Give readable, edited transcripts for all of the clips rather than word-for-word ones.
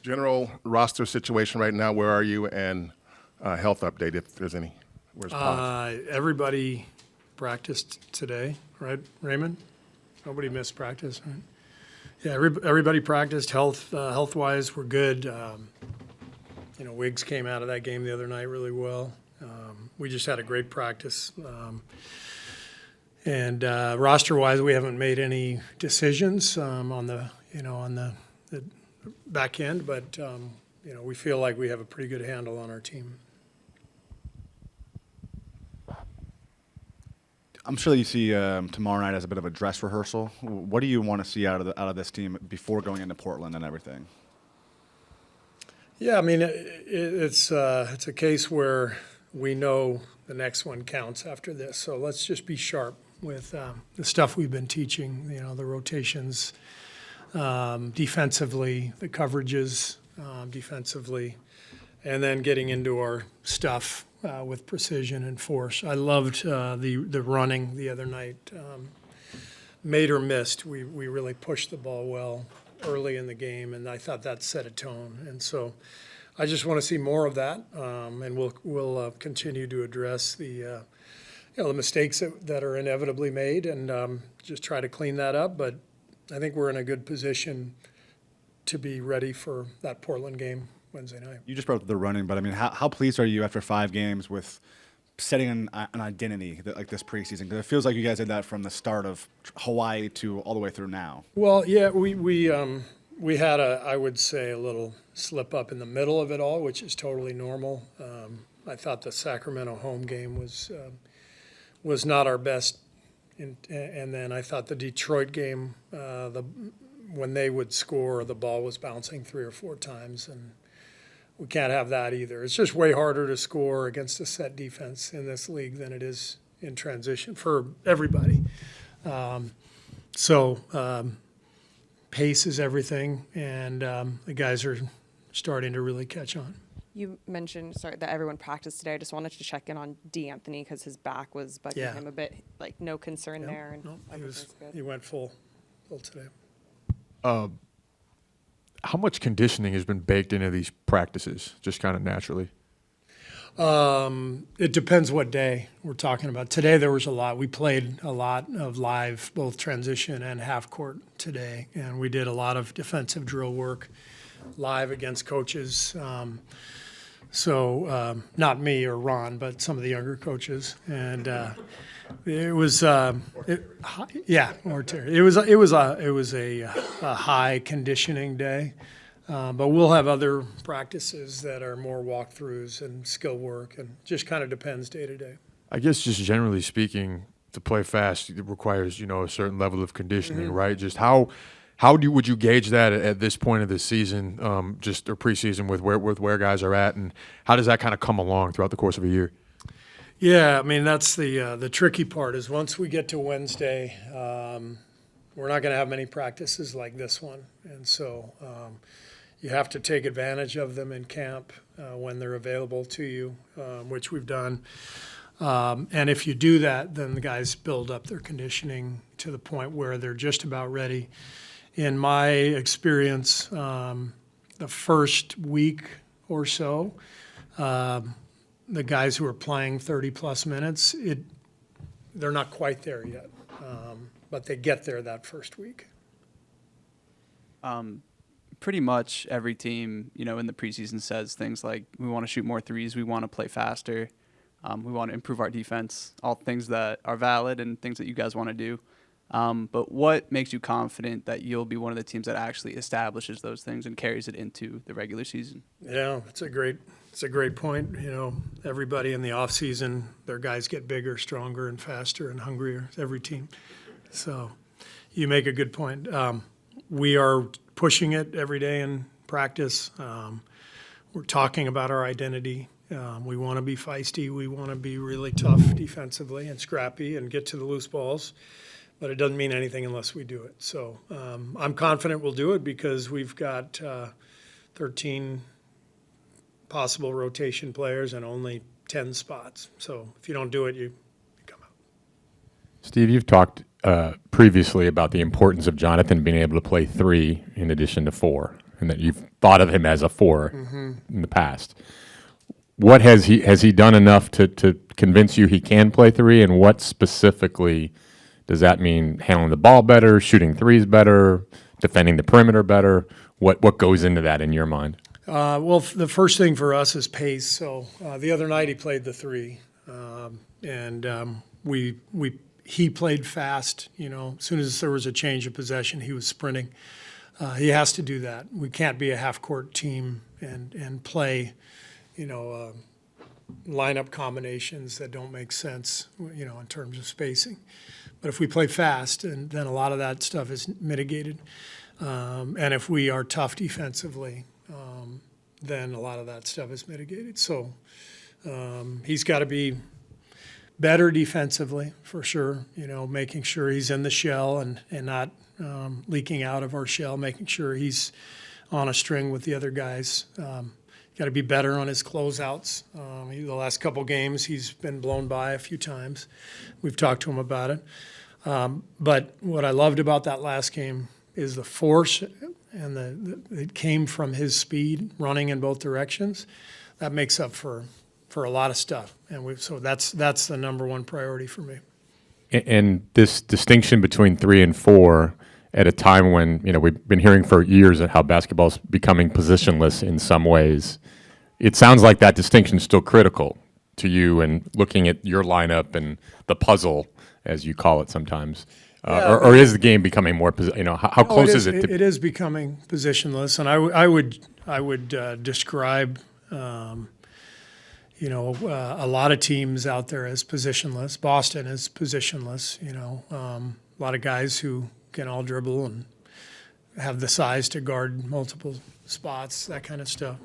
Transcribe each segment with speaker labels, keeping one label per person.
Speaker 1: General roster situation right now, where are you? And health update, if there's any. Where's Pops?
Speaker 2: Everybody practiced today, right, Raymond? Nobody missed practice, right? Yeah, everybody practiced. Health-wise, we're good. Wiggs came out of that game the other night really well. We just had a great practice. And roster-wise, we haven't made any decisions on the back end, but we feel like we have a pretty good handle on our team.
Speaker 3: I'm sure you see tomorrow night as a bit of a dress rehearsal. What do you want to see out of this team before going into Portland and everything?
Speaker 2: Yeah, I mean, it's a case where we know the next one counts after this. So let's just be sharp with the stuff we've been teaching. The rotations, defensively, the coverages, defensively, and then getting into our stuff with precision and force. I loved the running the other night. Made or missed, we really pushed the ball well early in the game, and I thought that set a tone. And so I just want to see more of that, and we'll continue to address the mistakes that are inevitably made, and just try to clean that up. But I think we're in a good position to be ready for that Portland game Wednesday night.
Speaker 3: You just brought up the running, but I mean, how pleased are you after 5 games with setting an identity like this preseason? Because it feels like you guys did that from the start of Hawaii to all the way through now.
Speaker 2: Well, yeah, we had I would say, a little slip up in the middle of it all, which is totally normal. I thought the Sacramento home game was not our best, and then I thought the Detroit game, when they would score, the ball was bouncing 3 or 4 times, and we can't have that either. It's just way harder to score against a set defense in this league than it is in transition for everybody. Pace is everything, and the guys are starting to really catch on.
Speaker 4: You mentioned, that everyone practiced today. I just wanted to check in on D'Anthony because his back was bugging him a bit. Like, no concern there. And
Speaker 2: no, he went full today.
Speaker 5: How much conditioning has been baked into these practices, just kind of naturally?
Speaker 2: It depends what day we're talking about. Today there was a lot. We played a lot of live, both transition and half court today, and we did a lot of defensive drill work live against coaches. Not me or Ron, but some of the younger coaches, and it was more Terry. It was a high conditioning day. But we'll have other practices that are more walkthroughs and skill work, and just kind of depends day to day.
Speaker 5: I guess just generally speaking, to play fast, it requires a certain level of conditioning, right? Just how would you gauge that at this point of the season, or preseason with where guys are at, and how does that kind of come along throughout the course of a year?
Speaker 2: Yeah, I mean that's the tricky part is once we get to Wednesday, we're not going to have many practices like this one, and so. You have to take advantage of them in camp when they're available to you, which we've done. And if you do that, then the guys build up their conditioning to the point where they're just about ready. In my experience, the first week or so, the guys who are playing 30-plus minutes, they're not quite there yet, but they get there that first week.
Speaker 6: Pretty much every team, in the preseason says things like, we want to shoot more threes, we want to play faster, we want to improve our defense, all things that are valid and things that you guys want to do. But what makes you confident that you'll be one of the teams that actually establishes those things and carries it into the regular season?
Speaker 2: Yeah, it's a great point. Everybody in the off season, their guys get bigger, stronger, and faster and hungrier, every team. So you make a good point. We are pushing it every day in practice. We're talking about our identity. We want to be feisty. We want to be really tough defensively and scrappy and get to the loose balls. But it doesn't mean anything unless we do it. So I'm confident we'll do it because we've got 13 possible rotation players and only 10 spots. So if you don't do it, you come out.
Speaker 5: Steve, you've talked previously about the importance of Jonathan being able to play 3 in addition to 4.
Speaker 7: and that you've thought of him as a 4 in the past. What has he done enough to convince you he can play 3, and what specifically does that mean? Handling the ball better, shooting threes better, defending the perimeter better? What goes into that in your mind?
Speaker 2: Well, the first thing for us is pace. So the other night he played the 3, and he played fast. You know, as soon as there was a change of possession, he was sprinting. He has to do that. We can't be a half-court team and play, lineup combinations that don't make sense, in terms of spacing. But if we play fast, and then a lot of that stuff is mitigated. And if we are tough defensively, then a lot of that stuff is mitigated. So he's got to be better defensively for sure, making sure he's in the shell and not leaking out of our shell, making sure he's on a string with the other guys. Got to be better on his closeouts. The last couple games, he's been blown by a few times. We've talked to him about it. But what I loved about that last game is the force, and it came from his speed, running in both directions. That makes up for a lot of stuff, and so that's the number one priority for me.
Speaker 7: And this distinction between 3 and 4 at a time when, we've been hearing for years how basketball's becoming positionless in some ways. It sounds like that distinction is still critical to you, and looking at your lineup and the puzzle, as you call it sometimes. Or is the game becoming more, how close is it to?
Speaker 2: It is becoming positionless, and I would describe, a lot of teams out there as positionless. Boston is positionless. A lot of guys who can all dribble and have the size to guard multiple spots, that kind of stuff.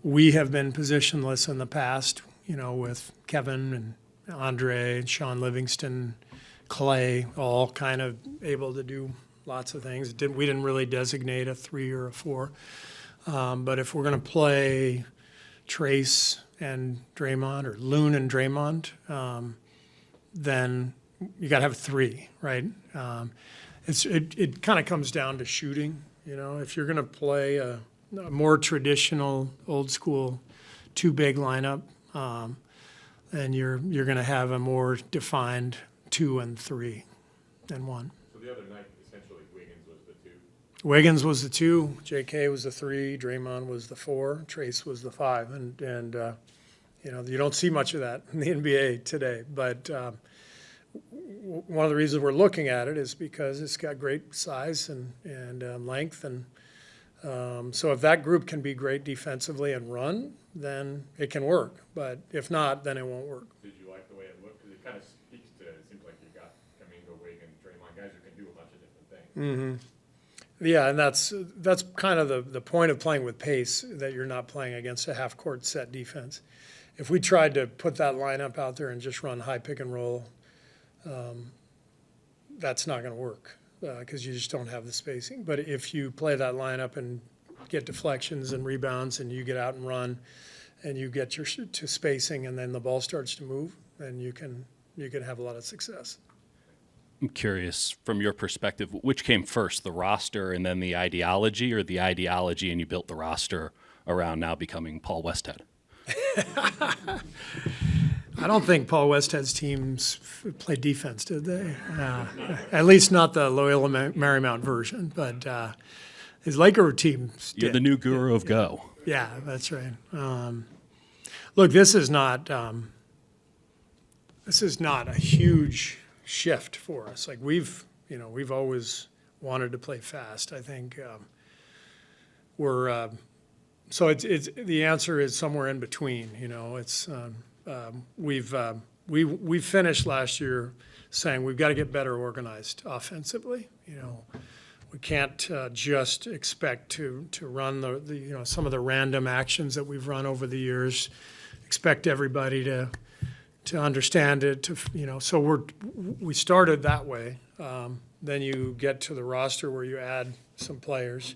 Speaker 2: We have been positionless in the past, with Kevin and Andre and Sean Livingston, Clay, all kind of able to do lots of things. We didn't really designate a 3 or a 4. But if we're going to play Trace and Draymond, or Loon and Draymond, then you got to have 3, right? It kind of comes down to shooting. If you're going to play a more traditional, old school 2 big lineup, then you're going to have a more defined 2 and 3 than 1.
Speaker 7: So the other night, essentially, Wiggins was the 2.
Speaker 2: Wiggins was the 2, JK was the 3, Draymond was the 4, Trace was the 5, and you don't see much of that in the NBA today. But one of the reasons we're looking at it is because it's got great size and length, and so if that group can be great defensively and run, then it can work. But if not, then it won't work.
Speaker 7: Did you like the way it looked? Because it kind of speaks to, it seems like you got Kuminga, Wiggins, Draymond, guys who can do a bunch of different things.
Speaker 2: Yeah, and that's kind of the point of playing with pace, that you're not playing against a half-court set defense. If we tried to put that lineup out there and just run high pick and roll, that's not going to work because you just don't have the spacing. But if you play that lineup and get deflections and rebounds, and you get out and run, and you get to spacing, and then the ball starts to move, then you can have a lot of success.
Speaker 8: I'm curious, from your perspective, which came first, the roster and then the ideology, or the ideology and you built the roster around now becoming Paul Westhead?
Speaker 2: I don't think Paul Westhead's teams played defense, did they? At least not the Loyola Marymount version, but his Laker teams did.
Speaker 8: You're the new guru of Go.
Speaker 2: Yeah, that's right. Look, this is not a huge shift for us. Like we've always wanted to play fast. I think we're so it's the answer is somewhere in between. It's we finished last year saying we've got to get better organized offensively. We can't just expect to run the some of the random actions that we've run over the years. Expect everybody to understand it. So we started that way. Then you get to the roster where you add some players,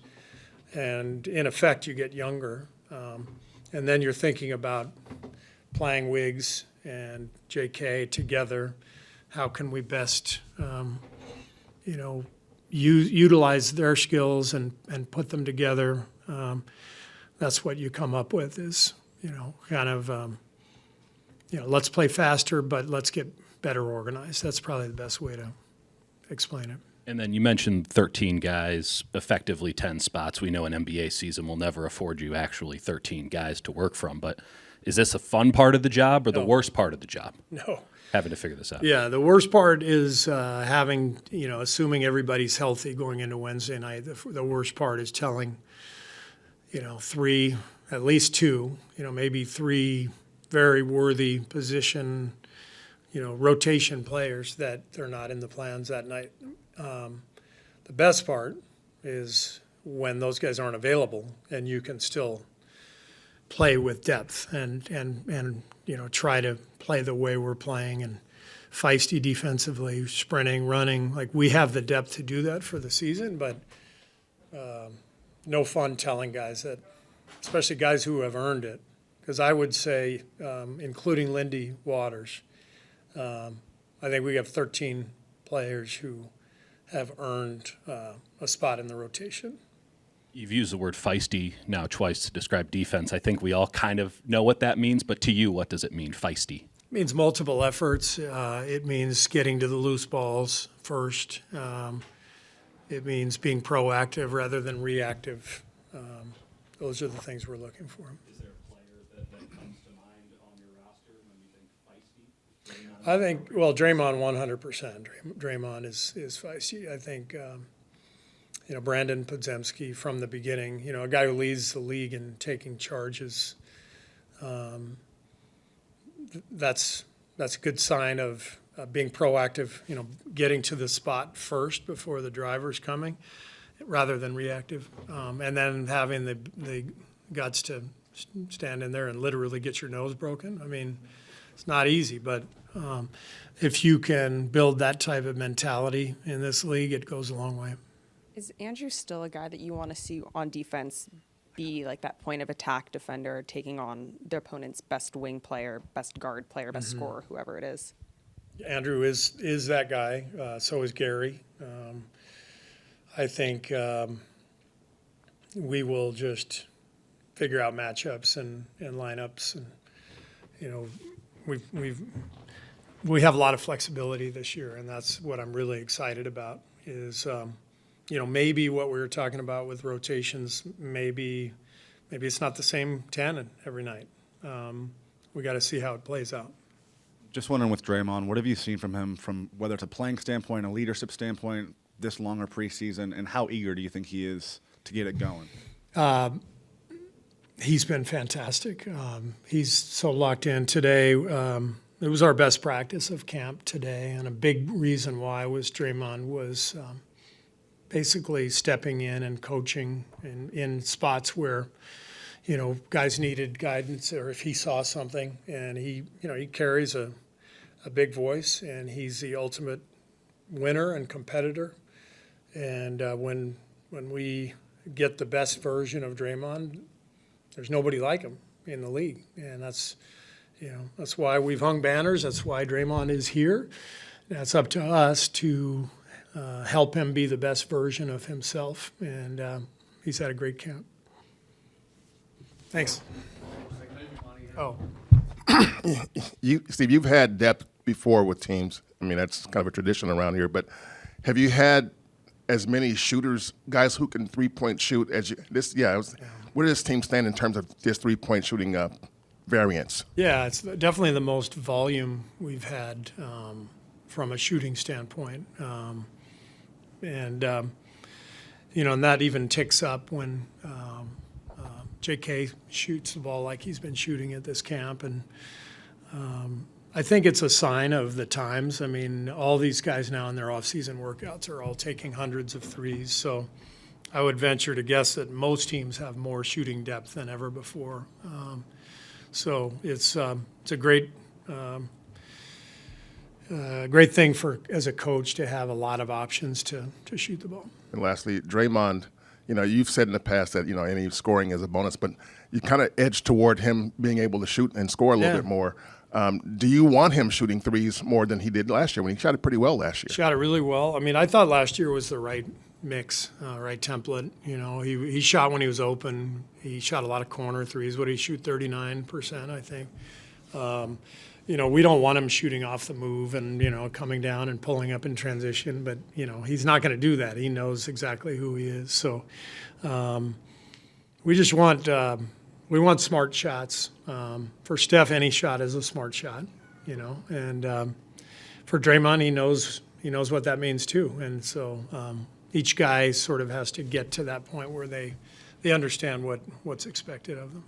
Speaker 2: and in effect you get younger. And then you're thinking about playing Wiggs and JK together. How can we best, utilize their skills and put them together. That's what you come up with is, kind of, let's play faster, but let's get better organized. That's probably the best way to explain it.
Speaker 8: And then you mentioned 13 guys, effectively 10 spots. We know an NBA season will never afford you actually 13 guys to work from. But is this a fun part of the job or the worst part of the job?
Speaker 2: No.
Speaker 8: Having to figure this out.
Speaker 2: Yeah, the worst part is having, assuming everybody's healthy going into Wednesday night. The worst part is telling, three, at least two, maybe three very worthy position, rotation players that they're not in the plans that night. The best part is when those guys aren't available and you can still play with depth and try to play the way we're playing and feisty defensively, sprinting, running. Like, we have the depth to do that for the season, but no fun telling guys that, especially guys who have earned it. Because I would say, including Lindy Waters, I think we have 13 players who have earned a spot in the rotation.
Speaker 8: You've used the word feisty now twice to describe defense. I think we all kind of know what that means, but to you, what does it mean, feisty?
Speaker 2: It means multiple efforts. It means getting to the loose balls first. It means being proactive rather than reactive. Those are the things we're looking for.
Speaker 8: Is there a player that comes to mind on your roster when you think feisty?
Speaker 2: I think, Draymond 100%. Draymond is feisty. I think, Brandon Podziemski from the beginning, a guy who leads the league in taking charges. That's a good sign of being proactive, getting to the spot first before the driver's coming rather than reactive. And then having the guts to stand in there and literally get your nose broken. I mean, it's not easy, but if you can build that type of mentality in this league, it goes a long way.
Speaker 4: Is Andrew still a guy that you want to see on defense be like that point of attack defender, taking on their opponent's best wing player, best guard player, best scorer, whoever it is?
Speaker 2: Andrew is that guy. So is Gary. I think we will just figure out matchups and lineups, and we have a lot of flexibility this year, and that's what I'm really excited about. Is maybe what we were talking about with rotations, maybe it's not the same 10 every night. We got to see how it plays out.
Speaker 3: Just wondering with Draymond, what have you seen from him from whether it's a playing standpoint, a leadership standpoint, this longer preseason, and how eager do you think he is to get it going?
Speaker 2: He's been fantastic. He's so locked in today. It was our best practice of camp today, and a big reason why was Draymond was basically stepping in and coaching in spots where, guys needed guidance or if he saw something. And he carries a big voice, and he's the ultimate winner and competitor. And when we get the best version of Draymond, there's nobody like him in the league. And that's why we've hung banners. That's why Draymond is here. That's up to us to help him be the best version of himself, and he's had a great camp. Thanks. Oh,
Speaker 1: Steve, you've had depth before with teams. I mean, that's kind of a tradition around here. But have you had as many shooters, guys who can three-point shoot as you? Where does this team stand in terms of this three-point shooting variance?
Speaker 2: Yeah, it's definitely the most volume we've had from a shooting standpoint. And that even ticks up when J.K. shoots the ball like he's been shooting at this camp. And I think it's a sign of the times. I mean, all these guys now in their off-season workouts are all taking hundreds of threes. So I would venture to guess that most teams have more shooting depth than ever before. So it's a great thing as a coach to have a lot of options to shoot the ball.
Speaker 1: And lastly, Draymond, you've said in the past that, any scoring is a bonus, but you kind of edge toward him being able to shoot and score a little bit more. Do you want him shooting threes more than he did last year when he shot it pretty well last year?
Speaker 2: Shot it really well. I mean, I thought last year was the right mix, right template. You know, he shot when he was open. He shot a lot of corner threes. What did he shoot? 39%, I think. You know, we don't want him shooting off the move and, you know, coming down and pulling up in transition, but, you know, he's not going to do that. He knows exactly who he is. So we just want smart shots. For Steph, any shot is a smart shot, you know, and for Draymond, he knows what that means too. And so each guy sort of has to get to that point where they understand what's expected of them.